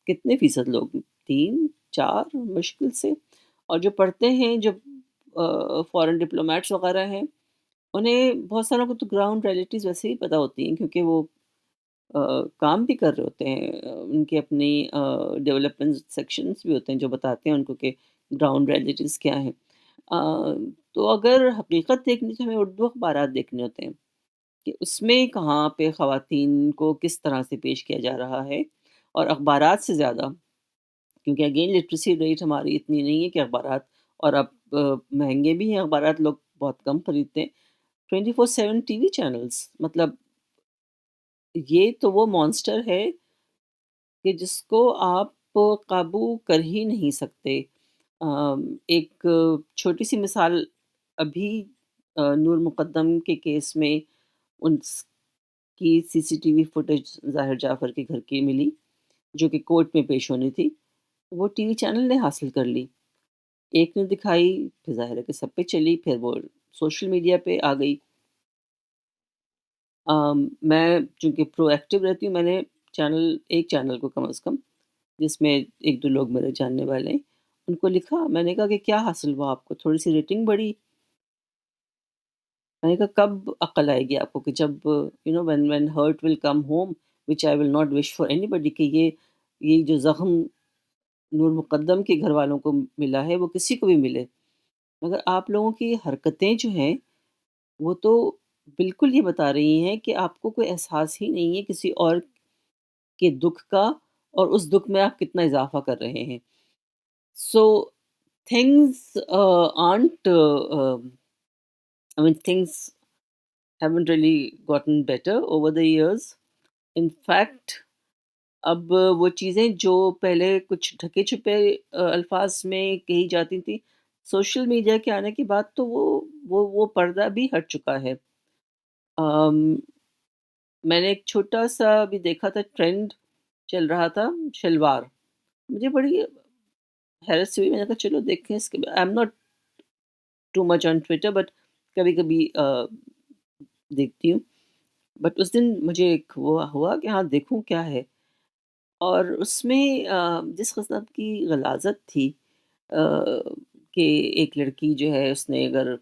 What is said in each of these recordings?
کتنے فیصد لوگ؟ 3 4 مشکل سے. اور جو پڑھتے ہیں، جو فارن ڈپلومیٹس وغیرہ ہیں، انہیں بہت ساروں کو تو گراؤنڈ ریئلٹیز ویسے ہی پتہ ہوتی ہیں، کیونکہ وہ کام بھی کر رہے ہوتے ہیں. ان کی اپنی ڈیولپمنٹ سیکشنز بھی ہوتے ہیں جو بتاتے ہیں ان کو کہ گراؤنڈ ریئلٹیز کیا ہیں. آ، تو اگر حقیقت دیکھنی تو ہمیں اردو اخبارات دیکھنے ہوتے ہیں کہ اس میں کہاں پہ خواتین کو کس طرح سے پیش کیا جا رہا ہے. اور اخبارات سے زیادہ، کیونکہ اگین لٹریسی ریٹ ہماری اتنی نہیں ہے کہ اخبارات، اور اب مہنگے بھی ہیں اخبارات، لوگ بہت کم خریدتے ہیں. 24/7 ٹی وی چینلز، مطلب یہ تو وہ مانسٹر ہے کہ جس کو آپ قابو کر ہی نہیں سکتے. ایک چھوٹی سی مثال ابھی نور مقدم کے کیس میں ان کی سی سی ٹی وی فوٹیج ظاہر جعفر کے گھر کی ملی، جو کہ کورٹ میں پیش ہونی تھی. وہ ٹی وی چینل نے حاصل کر لی. ایک نے دکھائی، پھر ظاہر ہے کہ سب پہ چلی، پھر وہ سوشل میڈیا پہ آ گئی. میں چونکہ پرو ایکٹیو رہتی ہوں، میں نے ایک چینل کو کم از کم، جس میں ایک دو لوگ میرے جاننے والے ہیں، ان کو لکھا. میں نے کہا کہ کیا حاصل ہوا آپ کو؟ تھوڑی سی ریٹنگ بڑھی. میں نے کہا کب عقل آئے گی آپ کو کہ جب when hurt will come home which I will not wish for اینی بڈی، کہ یہ جو زخم نور مقدم کے گھر والوں کو ملا ہے وہ کسی کو بھی ملے. مگر آپ لوگوں کی حرکتیں جو ہیں وہ تو بالکل یہ بتا رہی ہیں کہ آپ کو کوئی احساس ہی نہیں ہے کسی اور کے دکھ کا، اور اس دکھ میں آپ کتنا اضافہ کر رہے ہیں. So things aren't I mean things haven't really gotten better over the years. In fact اب وہ چیزیں جو پہلے کچھ ڈھکے چھپے الفاظ میں کہی جاتی تھیں، سوشل میڈیا کے آنے کے بعد تو وہ پردہ بھی ہٹ چکا ہے. آم، میں نے ایک چھوٹا سا بھی دیکھا تھا، ٹرینڈ چل رہا تھا شلوار. مجھے بڑی حیرت سے ہوئی. میں نے کہا چلو دیکھیں اس کے. I am not too much on Twitter, but کبھی کبھی دیکھتی ہوں. بٹ اس دن مجھے ایک وہ ہوا کہ ہاں دیکھوں کیا ہے. اور اس میں جس قسم کی غلاظت تھی، آ، کہ ایک لڑکی جو ہے اس نے اگر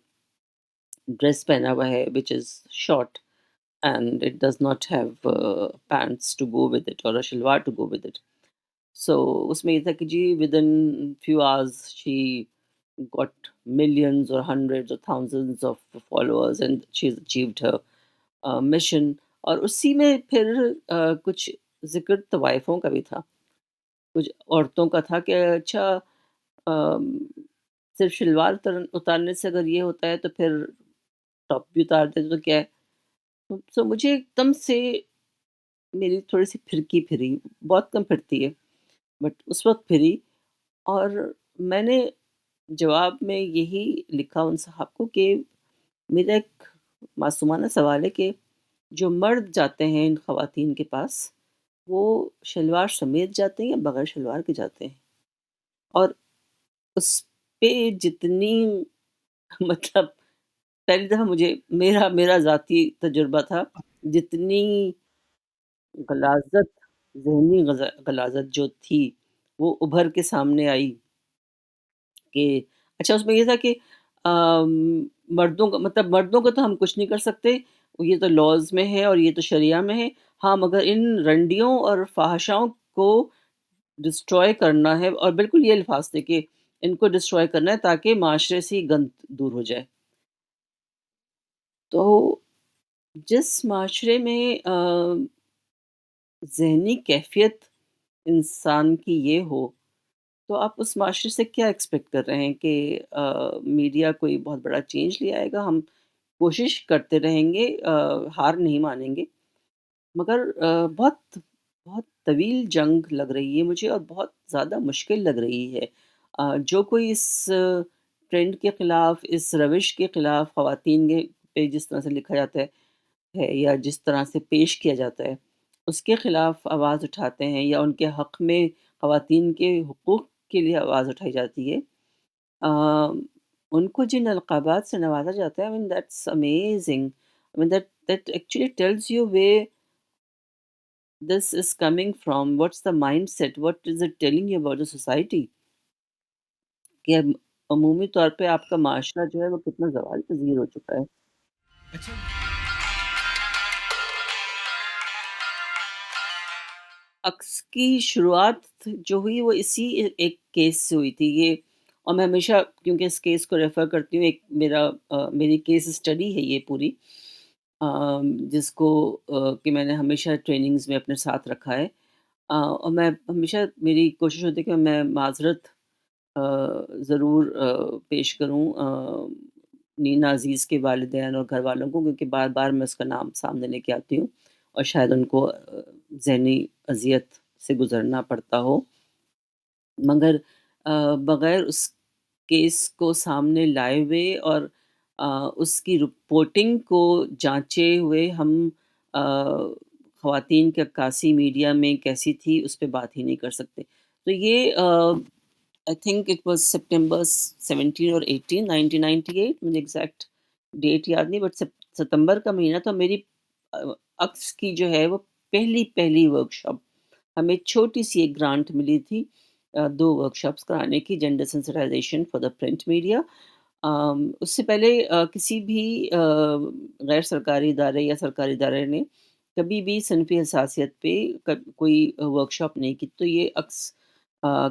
ڈریس پہنا ہوا ہے which is short and it does not have pants to go with it اور shalwar to go with it. So اس میں یہ تھا کہ جی with in few hours she got millions or hundreds or thousands of followers and she's achieved her mission. اور اسی میں پھر کچھ ذکر طوائفوں کا بھی تھا، کچھ عورتوں کا تھا کہ اچھا آم، صرف شلوار اتارنے سے اگر یہ ہوتا ہے تو پھر ٹاپ بھی اتار دیتے تو کیا ہے. تو مجھے ایک دم سے میری تھوڑی سی پھرکی پھری، بہت کم پھرتی ہے بٹ اس وقت پھری. اور میں نے جواب میں یہی لکھا ان صاحب کو کہ میرا ایک معصومانہ سوال ہے کہ جو مرد جاتے ہیں ان خواتین کے پاس، وہ شلوار سمیت جاتے ہیں یا بغیر شلوار کے جاتے ہیں؟ اور اس پہ جتنی مطلب پہلی دفعہ مجھے میرا ذاتی تجربہ تھا، جتنی غلاظت، ذہنی غلاظت جو تھی وہ ابھر کے سامنے آئی. کہ اچھا اس میں یہ تھا کہ آم، مردوں کا مطلب مردوں کو تو ہم کچھ نہیں کر سکتے، یہ تو لاز میں ہے اور یہ تو شریعہ میں ہے. ہاں مگر ان رنڈیوں اور فحاشاؤں کو ڈسٹروائے کرنا ہے، اور بالکل یہ الفاظ تھے کہ ان کو ڈسٹروائے کرنا ہے تاکہ معاشرے سے گند دور ہو جائے. تو جس معاشرے میں ذہنی کیفیت انسان کی یہ ہو، تو آپ اس معاشرے سے کیا ایکسپیکٹ کر رہے ہیں کہ میڈیا کوئی بہت بڑا چینج لے آئے گا؟ ہم کوشش کرتے رہیں گے، ہار نہیں مانیں گے. مگر بہت بہت طویل جنگ لگ رہی ہے مجھے، اور بہت زیادہ مشکل لگ رہی ہے. جو کوئی اس ٹرینڈ کے خلاف، اس روش کے خلاف، خواتین کے پہ جس طرح سے لکھا جاتا ہے یا جس طرح سے پیش کیا جاتا ہے اس کے خلاف آواز اٹھاتے ہیں، یا ان کے حق میں خواتین کے حقوق کے لیے آواز اٹھائی جاتی ہے، آم، ان کو جن القابات سے نوازا جاتا ہے. I mean that's amazing. I mean that actually tells you this is coming from? What's the mindset? What is it telling you about the society? کہ عمومی طور پہ آپ کا معاشرہ جو ہے وہ کتنا زوال پذیر ہو چکا ہے۔ اچھا عکس کی شروعات جو ہوئی وہ اسی ایک کیس سے ہوئی تھی یہ، اور میں ہمیشہ کیونکہ اس کیس کو ریفر کرتی ہوں، ایک میری کیس اسٹڈی ہے یہ پوری، جس کو کہ میں نے ہمیشہ ٹریننگز میں اپنے ساتھ رکھا ہے، اور میں ہمیشہ میری کوشش ہوتی ہے کہ میں معذرت ضرور پیش کروں نینا عزیز کے والدین اور گھر والوں کو، کیونکہ بار بار میں اس کا نام سامنے لے کے آتی ہوں اور شاید ان کو ذہنی اذیت سے گزرنا پڑتا ہو، مگر بغیر اس کیس کو سامنے لائے ہوئے اور اس کی رپورٹنگ کو جانچے ہوئے ہم آ، خواتین کی عکاسی میڈیا میں کیسی تھی اس پہ بات ہی نہیں کر سکتے۔ تو یہ I think it was September 17 اور 18 1998، مجھے ایگزیکٹ ڈیٹ یاد نہیں، بٹ ستمبر کا مہینہ تھا۔ میری عکس کی جو ہے وہ پہلی ورکشاپ، ہمیں چھوٹی سی ایک گرانٹ ملی تھی 2 ورکشاپس کرانے کی، gender sensitization for the print media. اس سے پہلے کسی بھی غیر سرکاری ادارے یا سرکاری ادارے نے کبھی بھی صنفی حساسیت پہ کوئی ورکشاپ نہیں کی، تو یہ عکس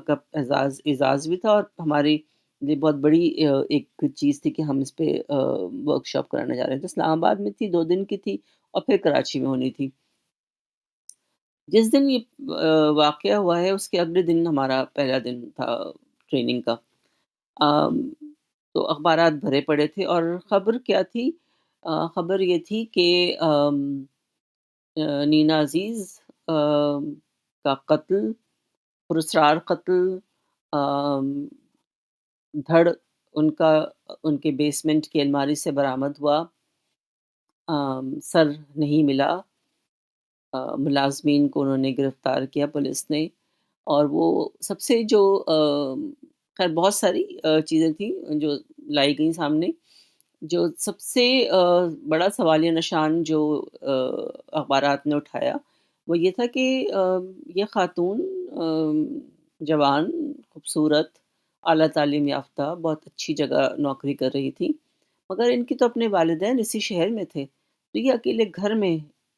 کا اعزاز بھی تھا، اور ہمارے لیے بہت بڑی ایک چیز تھی کہ ہم اس پہ ورکشاپ کرانے جا رہے تھے۔ اسلام آباد میں تھی، 2 دن کی تھی، اور پھر کراچی میں ہونی تھی۔ جس دن یہ واقعہ ہوا ہے اس کے اگلے دن ہمارا پہلا دن تھا ٹریننگ کا۔ آم، تو اخبارات بھرے پڑے تھے، اور خبر کیا تھی؟ خبر یہ تھی کہ نینا عزیز کا قتل، پراسرار قتل، آم، دھڑ ان کے بیسمنٹ کی الماری سے برآمد ہوا، سر نہیں ملا، ملازمین کو انہوں نے گرفتار کیا پولیس نے، اور وہ سب سے جو خیر بہت ساری چیزیں تھیں جو لائی گئیں سامنے، جو سب سے بڑا سوالیہ نشان جو اخبارات نے اٹھایا وہ یہ تھا کہ یہ خاتون جوان، خوبصورت، اعلیٰ تعلیم یافتہ، بہت اچھی جگہ نوکری کر رہی تھی، مگر ان کی تو اپنے والدین اسی شہر میں تھے، تو یہ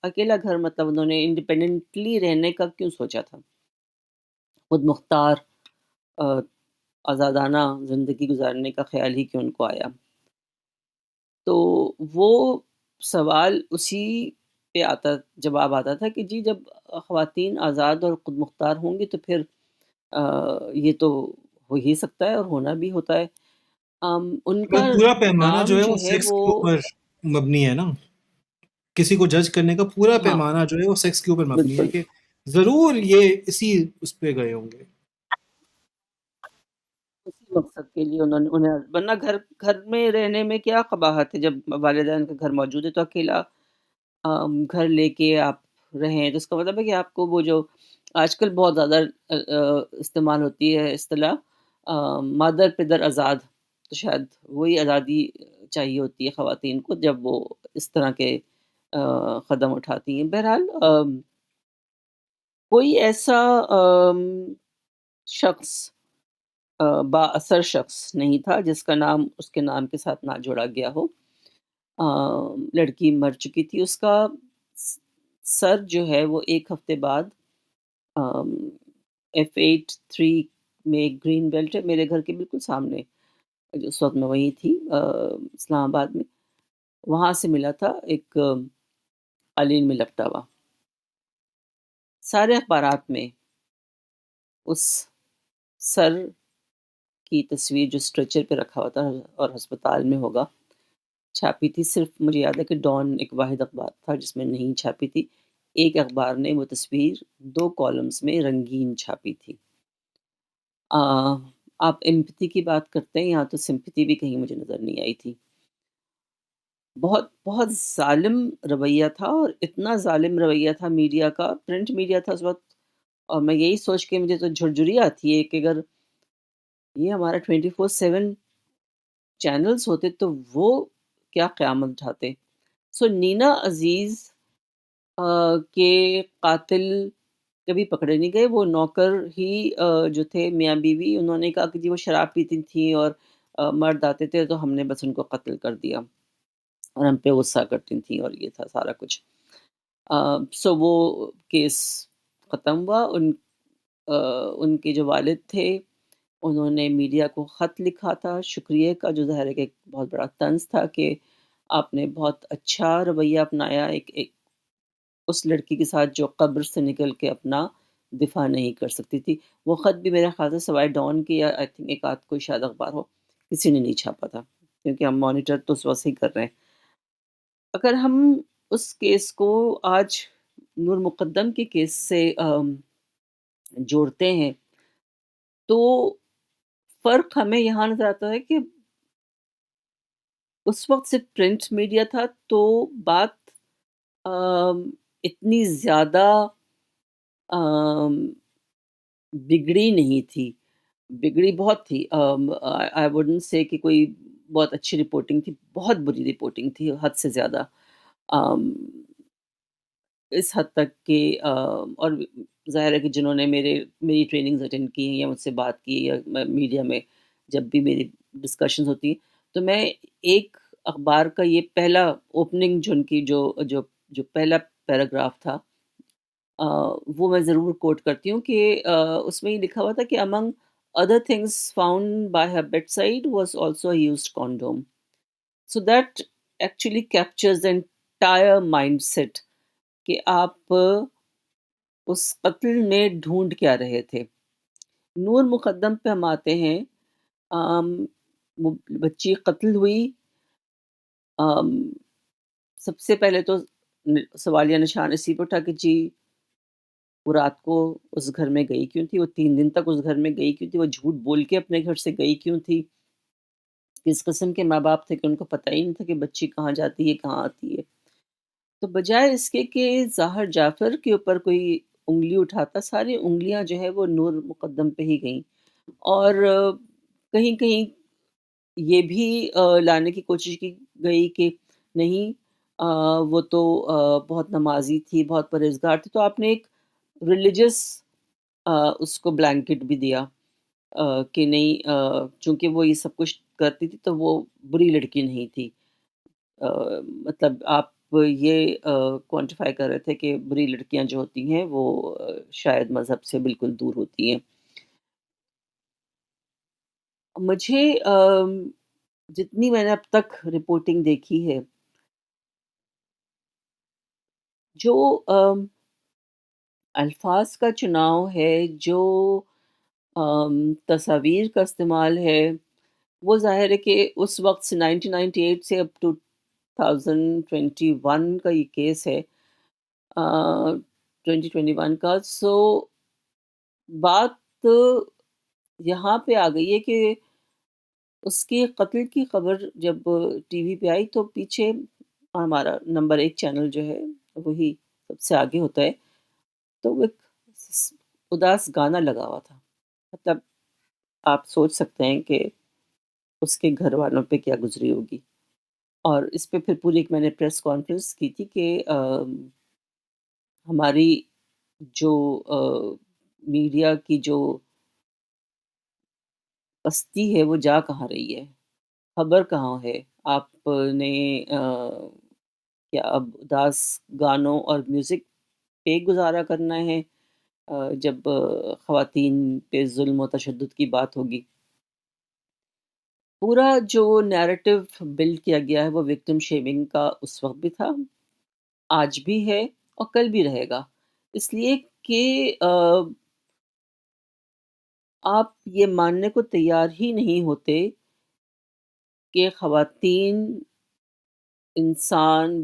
اکیلا گھر مطلب انہوں نے انڈیپینڈنٹلی رہنے کا کیوں سوچا تھا؟ خود مختار آ، آزادانہ زندگی گزارنے کا خیال ہی کیوں ان کو آیا؟ تو وہ سوال اسی پہ جواب آتا تھا کہ جی جب خواتین آزاد اور خود مختار ہوں گی تو پھر یہ تو ہو ہی سکتا ہے اور ہونا بھی ہوتا ہے۔ ان کا بس پورا پیمانہ نام جو ہے جو وہ ہے سیکس وہ کے اوپر مبنی ہے نا، کسی کو جج کرنے کا پورا ہاں پیمانہ جو ہے وہ سیکس کے اوپر مبنی ہے بالکل کہ ضرور یہ اسی اس پہ گئے ہوں گے۔ اسی مقصد کے لیے انہیں ورنہ گھر میں رہنے میں کیا قباحت ہے؟ جب والدین کا گھر موجود ہے تو اکیلا گھر لے کے آپ رہیں، تو اس کا مطلب ہے کہ آپ کو وہ جو آج کل بہت زیادہ استعمال ہوتی ہے اصطلاح مادر پدر آزاد، تو شاید وہی آزادی چاہیے ہوتی ہے خواتین کو جب وہ اس طرح کے قدم اٹھاتی ہیں۔ بہرحال کوئی ایسا شخص با اثر شخص نہیں تھا جس کا نام اس کے نام کے ساتھ نہ جوڑا گیا ہو۔ لڑکی مر چکی تھی، اس کا س سر جو ہے وہ 1 ہفتے بعد F83 میں ایک گرین بیلٹ ہے میرے گھر کے بالکل سامنے، اس وقت میں وہیں تھی اسلام آباد میں، وہاں سے ملا تھا ایک قالین میں لپٹا ہوا۔ سارے اخبارات میں اس سر کی تصویر جو اسٹریچر پہ رکھا ہوا تھا اور ہسپتال میں ہوگا چھاپی تھی، صرف مجھے یاد ہے کہ ڈان ایک واحد اخبار تھا جس میں نہیں چھاپی تھی، ایک اخبار نے وہ تصویر 2 کالمز میں رنگین چھاپی تھی۔ آپ ایمپتھی کی بات کرتے ہیں، یہاں تو سمپتھی بھی کہیں مجھے نظر نہیں آئی تھی۔ بہت بہت ظالم رویہ تھا، اور اتنا ظالم رویہ تھا میڈیا کا، پرنٹ میڈیا تھا اس وقت، اور میں یہی سوچ کے مجھے تو جھرجھری آتی ہے کہ اگر یہ ہمارا 24/7 چینلز ہوتے تو وہ کیا قیامت اٹھاتے۔ سو نینا عزیز کہ قاتل کبھی پکڑے نہیں گئے، وہ نوکر ہی جو تھے میاں بیوی، انہوں نے کہا کہ جی وہ شراب پیتی تھیں اور مرد آتے تھے تو ہم نے بس ان کو قتل کر دیا اور ہم پہ غصہ کرتی تھیں اور یہ تھا سارا کچھ۔ سو وہ کیس ختم ہوا۔ آ، ان کے جو والد تھے انہوں نے میڈیا کو خط لکھا تھا شکریہ کا، جو ظاہر ہے کہ ایک بہت بڑا طنز تھا کہ آپ نے بہت اچھا رویہ اپنایا ایک اس لڑکی کے ساتھ جو قبر سے نکل کے اپنا دفاع نہیں کر سکتی تھی۔ وہ خط بھی میرے خیال سے سوائے ڈان کے یا آئی تھنک ایک آدھ کوئی شاید اخبار ہو، کسی نے نہیں چھاپا تھا، کیونکہ ہم مانیٹر تو اس وقت سے ہی کر رہے ہیں۔ اگر ہم اس کیس کو آج نور مقدم کے کیس سے جوڑتے ہیں تو فرق ہمیں یہاں نظر آتا ہے کہ اس وقت صرف پرنٹ میڈیا تھا تو بات آم، اتنی زیادہ آم، بگڑی نہیں تھی، بگڑی بہت تھی۔ آئی ووڈنٹ سے کہ کوئی بہت اچھی رپورٹنگ تھی، بہت بری رپورٹنگ تھی حد سے زیادہ۔ آم، اس حد تک کہ اور ظاہر ہے کہ جنہوں نے میری ٹریننگز اٹینڈ کی ہیں یا مجھ سے بات کی یا میڈیا میں جب بھی میری ڈسکشنز ہوتی ہیں تو میں ایک اخبار کا یہ پہلا اوپننگ جو ان کی جو پہلا پیراگراف تھا وہ میں ضرور کوٹ کرتی ہوں کہ اس میں یہ لکھا ہوا تھا کہ among other things found by her bedside was also a used condom. So that actually captures the entire mindset کہ آپ اس قتل میں ڈھونڈ کیا رہے تھے۔ نور مقدم پہ ہم آتے ہیں۔ آم، وہ بچی قتل ہوئی۔ آم، سب سے پہلے تو سوالیہ نشان اسی پہ اٹھا کہ جی وہ رات کو اس گھر میں گئی کیوں تھی، وہ 3 دن تک اس گھر میں گئی کیوں تھی، وہ جھوٹ بول کے اپنے گھر سے گئی کیوں تھی، کس قسم کے ماں باپ تھے کہ ان کو پتہ ہی نہیں تھا کہ بچی کہاں جاتی ہے کہاں آتی ہے۔ تو بجائے اس کے کہ ظاہر جعفر کے اوپر کوئی انگلی اٹھاتا، ساری انگلیاں جو ہے وہ نور مقدم پہ ہی گئیں، اور کہیں کہیں یہ بھی لانے کی کوشش کی گئی کہ نہیں وہ تو بہت نمازی تھی، بہت پرہیزگار تھی، تو آپ نے ایک ریلیجس اس کو بلینکٹ بھی دیا کہ نہیں چونکہ وہ یہ سب کچھ کرتی تھی تو وہ بری لڑکی نہیں تھی۔ مطلب آپ یہ کوانٹیفائی کر رہے تھے کہ بری لڑکیاں جو ہوتی ہیں وہ شاید مذہب سے بالکل دور ہوتی ہیں۔ مجھے جتنی میں نے اب تک رپورٹنگ دیکھی ہے، جو الفاظ کا چناؤ ہے، جو تصاویر کا استعمال ہے، وہ ظاہر ہے کہ اس وقت سے 1998 سے اب ٹو 2021 کا یہ کیس ہے، 2021 کا۔ سو بات یہاں پہ آ گئی ہے کہ اس کے قتل کی خبر جب ٹی وی پہ آئی تو پیچھے ہمارا نمبر 1 چینل جو ہے وہی سب سے آگے ہوتا ہے، تو وہ ایک اداس گانا لگا ہوا تھا۔ مطلب آپ سوچ سکتے ہیں کہ اس کے گھر والوں پہ کیا گزری ہوگی۔ اور اس پہ پھر پوری ایک میں نے پریس کانفرنس کی تھی کہ ہماری جو میڈیا کی جو پستی ہے وہ جا کہاں رہی ہے، خبر کہاں ہے۔ آپ نے کیا اب اداس گانوں اور میوزک پہ گزارا کرنا ہے جب خواتین پہ ظلم و تشدد کی بات ہوگی؟ پورا جو نیریٹو بلڈ کیا گیا ہے وہ وکٹم شیمنگ کا اس وقت بھی تھا، آج بھی ہے اور کل بھی رہے گا، اس لیے کہ آپ یہ ماننے کو تیار ہی نہیں ہوتے کہ خواتین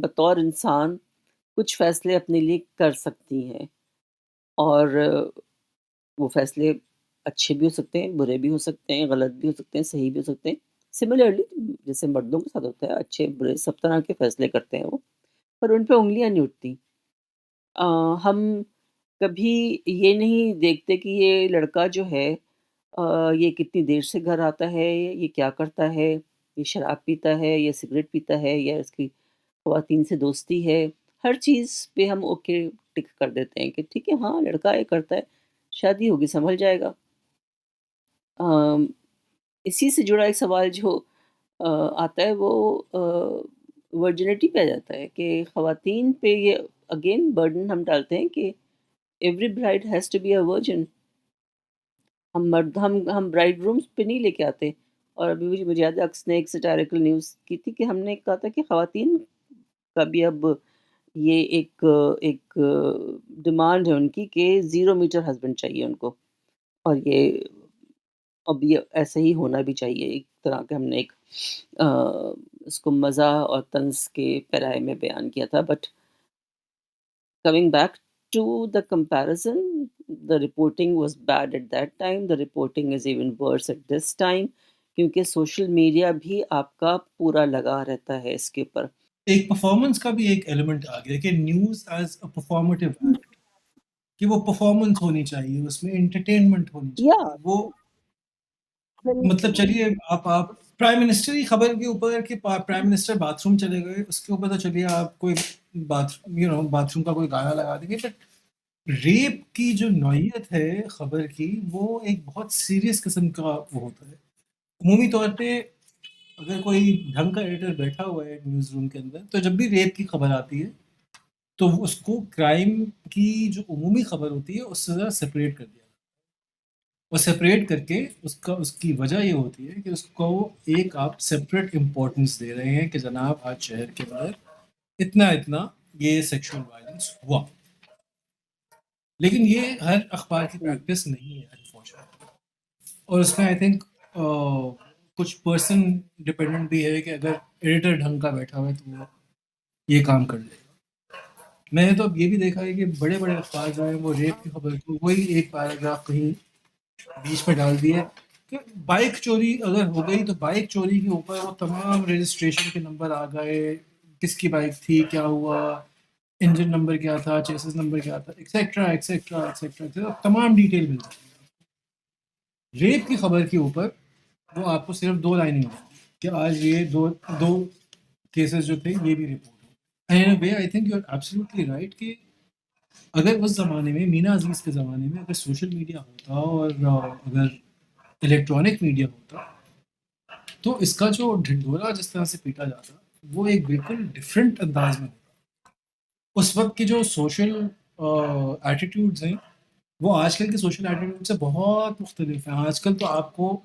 بطور انسان کچھ فیصلے اپنے لیے کر سکتی ہیں، اور وہ فیصلے اچھے بھی ہو سکتے ہیں، برے بھی ہو سکتے ہیں، غلط بھی ہو سکتے ہیں، صحیح بھی ہو سکتے ہیں۔ سملرلی جیسے مردوں کے ساتھ ہوتا ہے، اچھے برے سب طرح کے فیصلے کرتے ہیں وہ، پر ان پہ انگلیاں نہیں اٹھتی۔ ہم کبھی یہ نہیں دیکھتے کہ یہ لڑکا جو ہے یہ کتنی دیر سے گھر آتا ہے، یہ کیا کرتا ہے، یہ شراب پیتا ہے یا سگریٹ پیتا ہے یا اس کی خواتین سے دوستی ہے۔ ہر چیز پہ ہم اوکے ٹک کر دیتے ہیں کہ ٹھیک ہے، ہاں لڑکا ہے کرتا ہے، شادی ہوگی سنبھل جائے گا۔ آم، اسی سے جڑا ایک سوال جو آتا ہے وہ ورجنٹی پہ آ جاتا ہے کہ خواتین پہ یہ اگین برڈن ہم ڈالتے ہیں کہ every bride has to be a virgin. ہم مرد ہم برائڈ رومس پہ نہیں لے کے آتے۔ اور ابھی مجھے یاد ہے اکس نے ایک سٹیریکل نیوز کی تھی کہ ہم نے کہا تھا کہ خواتین کا بھی اب یہ ایک ڈیمانڈ ہے ان کی کہ 0 میٹر ہسبینڈ چاہیے ان کو، اور یہ اب یہ ایسا ہی ہونا بھی چاہیے۔ ایک طرح کے ہم نے ایک آ، اس کو مزاح اور طنز کے پیرائے میں بیان کیا تھا، but coming back to the comparison, the reporting was bad at that time. The reporting is even worse at this time کیونکہ سوشل میڈیا بھی آپ کا پورا لگا رہتا ہے اس کے اوپر۔ ایک پرفارمنس کا بھی ایک ایلیمنٹ آ گیا کہ نیوز ایز اے پرفارمیٹیو ایکٹ، کہ وہ پرفارمنس ہونی چاہیے، اس میں انٹرٹینمنٹ ہونی یا چاہیے وہ، مطلب چلیے آپ پرائم منسٹر کی خبر کے اوپر کہ پرائم منسٹر باتھ روم چلے گئے، اس کے اوپر تو چلیے آپ کوئی باتھ روم کا کوئی گانا لگا دیں گے، بٹ ریپ کی جو نوعیت ہے خبر کی، وہ ایک بہت سیریس قسم کا وہ ہوتا ہے۔ عمومی طور پہ اگر کوئی ڈھنگ کا ایڈیٹر بیٹھا ہوا ہے نیوز روم کے اندر، تو جب بھی ریپ کی خبر آتی ہے تو اس کو کرائم کی جو عمومی خبر ہوتی ہے اس سے ذرا سپریٹ کر دیا، اور سپریٹ کر کے اس کی وجہ یہ ہوتی ہے کہ اس کو ایک آپ سپریٹ امپورٹنس دے رہے ہیں کہ جناب آج شہر کے اندر اتنا یہ سیکشل وائلنس ہوا۔ لیکن یہ ہر اخبار کی پریکٹس نہیں ہے انفارچونیٹلی، اور اس میں آئی تھنک کچھ پرسن ڈپینڈنٹ بھی ہے کہ اگر ایڈیٹر ڈھنگ کا بیٹھا ہوا ہے تو وہ یہ کام کر لے گا۔ میں نے تو اب یہ بھی دیکھا ہے کہ بڑے بڑے اخبار جو ہیں وہ ریپ کی خبر کو وہی ایک پیراگراف کہیں بیچ میں ڈال دیا کہ بائک چوری اگر ہو گئی تو بائک چوری کے اوپر وہ تمام رجسٹریشن کے نمبر آ گئے، کس کی بائک تھی، کیا ہوا، انجن نمبر کیا تھا، چیسس نمبر کیا تھا، ایکسیٹرا ایکسیٹرا ایکسیٹرا، تمام ڈیٹیل مل جاتی ہے۔ ریپ کی خبر کے اوپر وہ آپ کو صرف 2 لائنیں ملتی کہ آج یہ دو کیسز جو تھے یہ بھی رپورٹ ہو۔ And way I think you are absolutely right کہ اگر اس زمانے میں مینا عزیز کے زمانے میں اگر سوشل میڈیا ہوتا اور اگر الیکٹرانک میڈیا ہوتا تو اس کا جو ڈھنڈورا جس طرح سے پیٹا جاتا وہ ایک بالکل ڈفرینٹ انداز میں ہوتا۔ اس وقت کی جو سوشل ایٹیٹیوڈز ہیں وہ آج کل کے سوشل ایٹیٹیوڈ سے بہت مختلف ہیں۔ آج کل تو آپ کو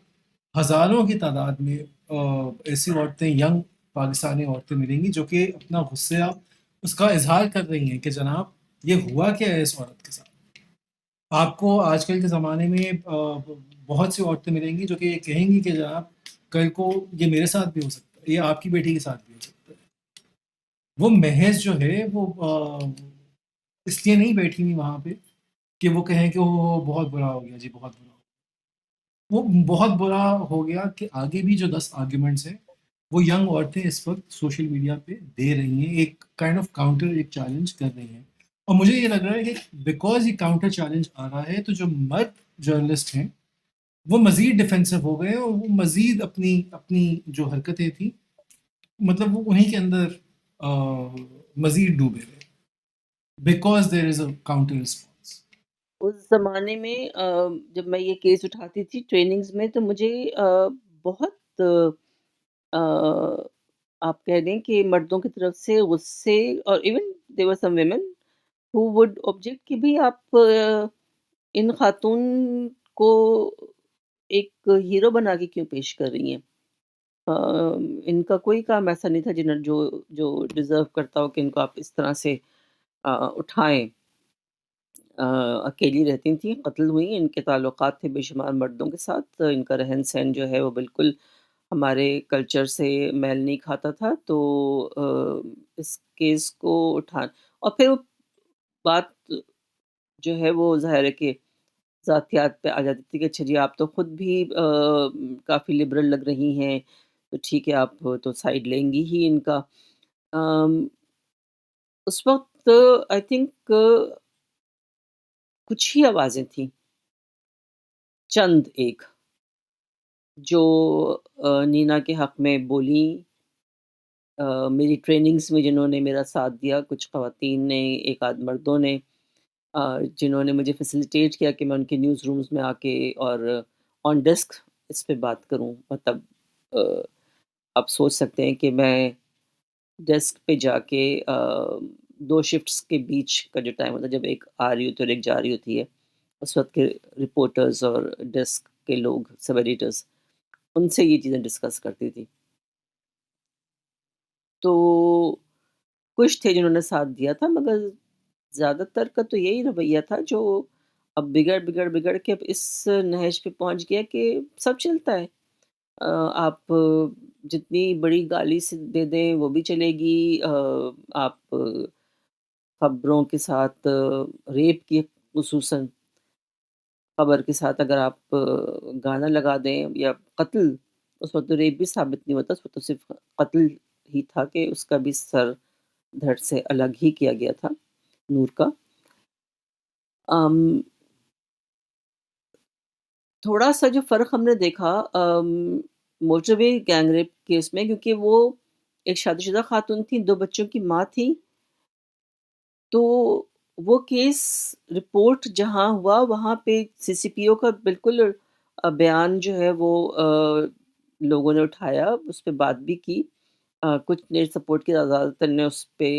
ہزاروں کی تعداد میں ایسی عورتیں، ینگ پاکستانی عورتیں ملیں گی جو کہ اپنا غصہ اس کا اظہار کر رہی ہیں کہ جناب یہ ہوا کیا ہے اس عورت کے ساتھ۔ آپ کو آج کل کے زمانے میں بہت سی عورتیں ملیں گی جو کہ یہ کہیں گی کہ جناب کل کو یہ میرے ساتھ بھی ہو سکتا ہے، یہ آپ کی بیٹی کے ساتھ بھی ہو سکتا ہے۔ وہ محض جو ہے وہ اس لیے نہیں بیٹھی ہوئی وہاں پہ کہ وہ کہیں کہ وہ بہت برا ہو گیا، جی بہت برا ہو گیا۔ وہ بہت برا ہو گیا کہ آگے بھی جو 10 آرگیومنٹس ہیں وہ ینگ عورتیں اس وقت سوشل میڈیا پہ دے رہی ہیں، ایک کائنڈ آف کاؤنٹر، ایک چیلنج کر رہی ہیں۔ اور مجھے یہ لگ رہا ہے کہ بیکاز یہ کاؤنٹر چیلنج آ رہا ہے تو جو مرد جرنلسٹ ہیں وہ مزید ڈیفینسو ہو گئے اور وہ مزید اپنی جو حرکتیں تھیں مطلب وہ انہیں کے اندر مزید ڈوبے گئے، because there is a counter response. اس زمانے میں جب میں یہ کیس اٹھاتی تھی ٹریننگز میں تو مجھے بہت آ، آپ کہہ دیں کہ مردوں کی طرف سے غصے، اور even there some women who would object کہ بھئی آپ ان خاتون کو ایک ہیرو بنا کے کیوں پیش کر رہی ہیں؟ ان کا کوئی کام ایسا نہیں تھا جو ڈیزرو کرتا ہو کہ ان کو آپ اس طرح سے اٹھائیں۔ اکیلی رہتی تھیں، قتل ہوئیں، ان کے تعلقات تھے بے شمار مردوں کے ساتھ، ان کا رہن سہن جو ہے وہ بالکل ہمارے کلچر سے میل نہیں کھاتا تھا، تو اس کیس کو اور پھر وہ بات جو ہے وہ ظاہر ہے کہ ذاتیات پہ آ جاتی تھی کہ اچھا جی آپ تو خود بھی کافی لبرل لگ رہی ہیں، تو ٹھیک ہے آپ تو سائڈ لیں گی ہی ان کا۔ آم، اس وقت آئی تھنک کچھ ہی آوازیں تھیں، چند ایک جو نینا کے حق میں بولیں، میری ٹریننگز میں جنہوں نے میرا ساتھ دیا، کچھ خواتین نے، ایک آدھ مردوں نے، جنہوں نے مجھے فیسیلیٹیٹ کیا کہ میں ان کے نیوز رومز میں آ کے اور آن ڈیسک اس پہ بات کروں. مطلب آ، آپ سوچ سکتے ہیں کہ میں ڈیسک پہ جا کے 2 شفٹس کے بیچ کا جو ٹائم ہوتا ہے، جب ایک آ رہی ہوتی ہے اور ایک جا رہی ہوتی ہے، اس وقت کے رپورٹرز اور ڈیسک کے لوگ، سب ایڈیٹرز، ان سے یہ چیزیں ڈسکس کرتی تھی. تو کچھ تھے جنہوں نے ساتھ دیا تھا، مگر زیادہ تر کا تو یہی رویہ تھا جو اب بگڑ کے اب اس نہج پہ پہنچ گیا کہ سب چلتا ہے. آپ جتنی بڑی گالی سے دے دیں وہ بھی چلے گی. آپ خبروں کے ساتھ ریپ کی خصوصاً خبر کے ساتھ اگر آپ گانا لگا دیں یا قتل، اس وقت تو ریپ بھی ثابت نہیں ہوتا، اس وقت تو صرف قتل ہی تھا کہ اس کا بھی سر دھڑ سے الگ ہی کیا گیا تھا نور کا. ام، تھوڑا سا جو فرق ہم نے دیکھا موٹر وے گینگ ریپ کیس میں، کیونکہ وہ ایک شادی شدہ خاتون تھی، 2 بچوں کی ماں تھی، تو وہ کیس رپورٹ جہاں ہوا وہاں پہ سی سی پی او کا بالکل بیان جو ہے وہ لوگوں نے اٹھایا، اس پہ بات بھی کی. کچھ نے سپورٹ کیا، زیادہ تر نے اس پہ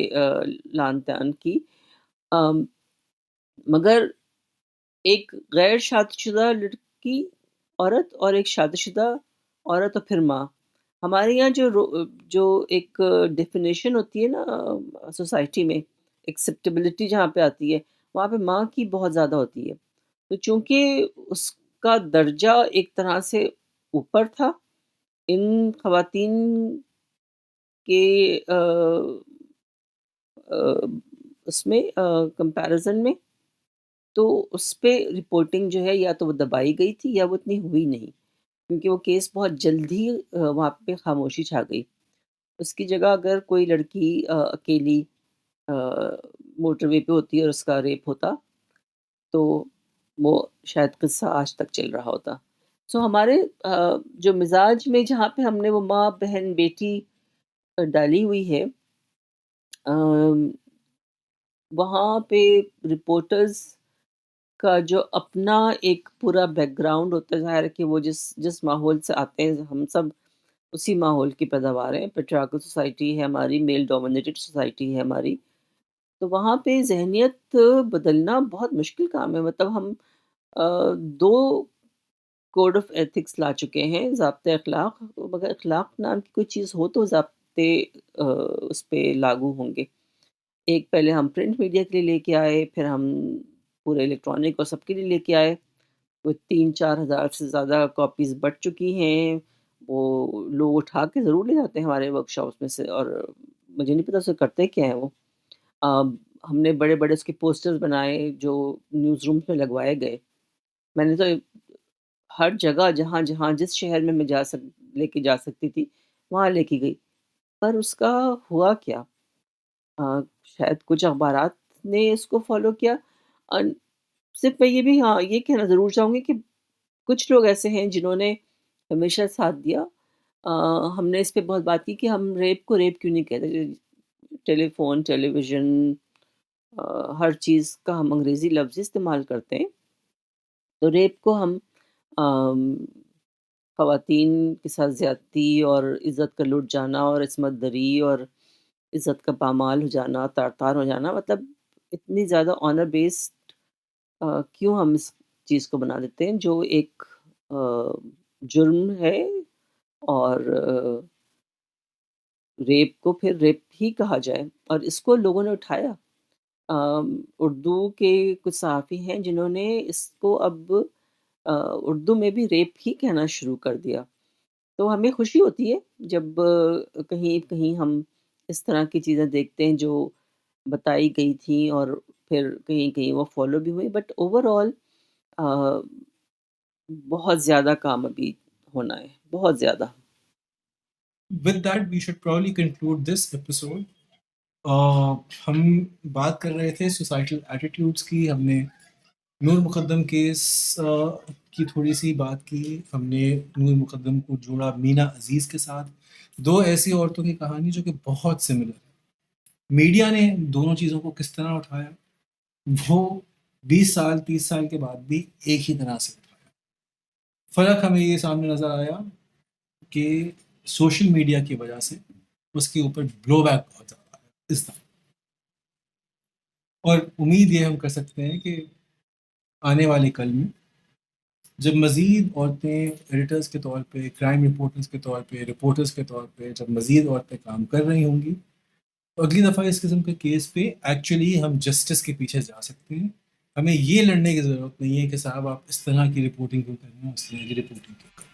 لعن طعن کی. ام، مگر ایک غیر شادی شدہ لڑکی عورت اور ایک شادی شدہ عورت اور پھر ماں، ہمارے یہاں جو ایک ڈیفینیشن ہوتی ہے نا سوسائٹی میں، ایکسیپٹیبلٹی جہاں پہ آتی ہے، وہاں پہ ماں کی بہت زیادہ ہوتی ہے. تو چونکہ اس کا درجہ ایک طرح سے اوپر تھا ان خواتین کے اس میں کمپیریزن میں، تو اس پہ رپورٹنگ جو ہے یا تو وہ دبائی گئی تھی یا وہ اتنی ہوئی نہیں، کیونکہ وہ کیس بہت جلد ہی وہاں پہ خاموشی چھا گئی. اس کی جگہ اگر کوئی لڑکی اکیلی موٹر وے پہ ہوتی اور اس کا ریپ ہوتا تو وہ شاید قصہ آج تک چل رہا ہوتا. سو ہمارے جو مزاج میں جہاں پہ ہم نے وہ ماں بہن بیٹی ڈالی ہوئی ہے، وہاں پہ رپورٹرز کا جو اپنا ایک پورا بیک گراؤنڈ ہوتا ہے، ظاہر ہے کہ وہ جس ماحول سے آتے ہیں، ہم سب اسی ماحول کی پیداوار ہیں. پیٹریارکل سوسائٹی ہے ہماری، میل ڈومینیٹڈ سوسائٹی ہے ہماری، تو وہاں پہ ذہنیت بدلنا بہت مشکل کام ہے. مطلب ہم 2 کوڈ آف ایتھکس لا چکے ہیں، ضابطۂ اخلاق، مگر اخلاق نام کی کوئی چیز ہو تو ضابطے اس پہ لاگو ہوں گے. ایک پہلے ہم پرنٹ میڈیا کے لیے لے کے آئے، پھر ہم پورے الیکٹرانک اور سب کے لیے لے کے آئے. وہ 3-4 ہزار سے زیادہ کاپیز بٹ چکی ہیں. وہ لوگ اٹھا کے ضرور لے جاتے ہیں ہمارے ورک شاپس میں سے، اور مجھے نہیں پتا اسے کرتے کیا ہیں وہ. ہم نے بڑے بڑے اس کے پوسٹرز بنائے جو نیوز رومز میں لگوائے گئے. میں نے تو ہر جگہ جہاں جہاں جس شہر میں لے کے جا سکتی تھی وہاں لے کے گئی، پر اس کا ہوا کیا؟ شاید کچھ اخبارات نے اس کو فالو کیا. اور صرف میں یہ بھی یہ کہنا ضرور چاہوں گی کہ کچھ لوگ ایسے ہیں جنہوں نے ہمیشہ ساتھ دیا. ہم نے اس پہ بہت بات کی کہ ہم ریپ کو ریپ کیوں نہیں کہتے. ٹیلی فون، ٹیلی ویژن، ہر چیز کا ہم انگریزی لفظ استعمال کرتے ہیں. تو ریپ کو ہم آم، خواتین کے ساتھ زیادتی اور عزت کا لٹ جانا اور عصمت دری اور عزت کا پامال ہو جانا، تار تار ہو جانا، مطلب اتنی زیادہ آنر بیسڈ کیوں ہم اس چیز کو بنا دیتے ہیں جو ایک جرم ہے. اور ریپ کو پھر ریپ ہی کہا جائے، اور اس کو لوگوں نے اٹھایا. اردو کے کچھ صحافی ہیں جنہوں نے اس کو اب اردو میں بھی ریپ ہی کہنا شروع کر دیا. تو ہمیں خوشی ہوتی ہے جب کہیں کہیں ہم اس طرح کی چیزیں دیکھتے ہیں جو بتائی گئی تھیں اور پھر کہیں کہیں وہ فالو بھی ہوئی. بٹ اوور آل بہت زیادہ کام ابھی ہونا ہے، بہت زیادہ. with that we should probably conclude this episode. ہم بات کر رہے تھے سوسائٹل ایٹیٹیوڈس کی. ہم نے نور مقدم کیس کی تھوڑی سی بات کی. ہم نے نور مقدم کو جوڑا مینا عزیز کے ساتھ. 2 ایسی عورتوں کی کہانی جو کہ بہت سملر ہے. میڈیا نے دونوں چیزوں کو کس طرح اٹھایا، وہ 20 سال 30 سال کے بعد بھی ایک ہی طرح سے اٹھایا. فرق ہمیں یہ سامنے نظر آیا کہ سوشل میڈیا کی وجہ سے اس کے اوپر بلو بیک بہت زیادہ ہے اس طرح. اور امید یہ ہم کر سکتے ہیں کہ آنے والے کل میں جب مزید عورتیں ایڈیٹرز کے طور پہ، کرائم رپورٹرز کے طور پہ، رپورٹرز کے طور پہ جب مزید عورتیں کام کر رہی ہوں گی، تو اگلی دفعہ اس قسم کے کیس پہ ایکچولی ہم جسٹس کے پیچھے جا سکتے ہیں. ہمیں یہ لڑنے کی ضرورت نہیں ہے کہ صاحب آپ اس طرح کی رپورٹنگ کیوں کر رہے ہیں، اس طرح کی رپورٹنگ کیوں کر رہے ہیں.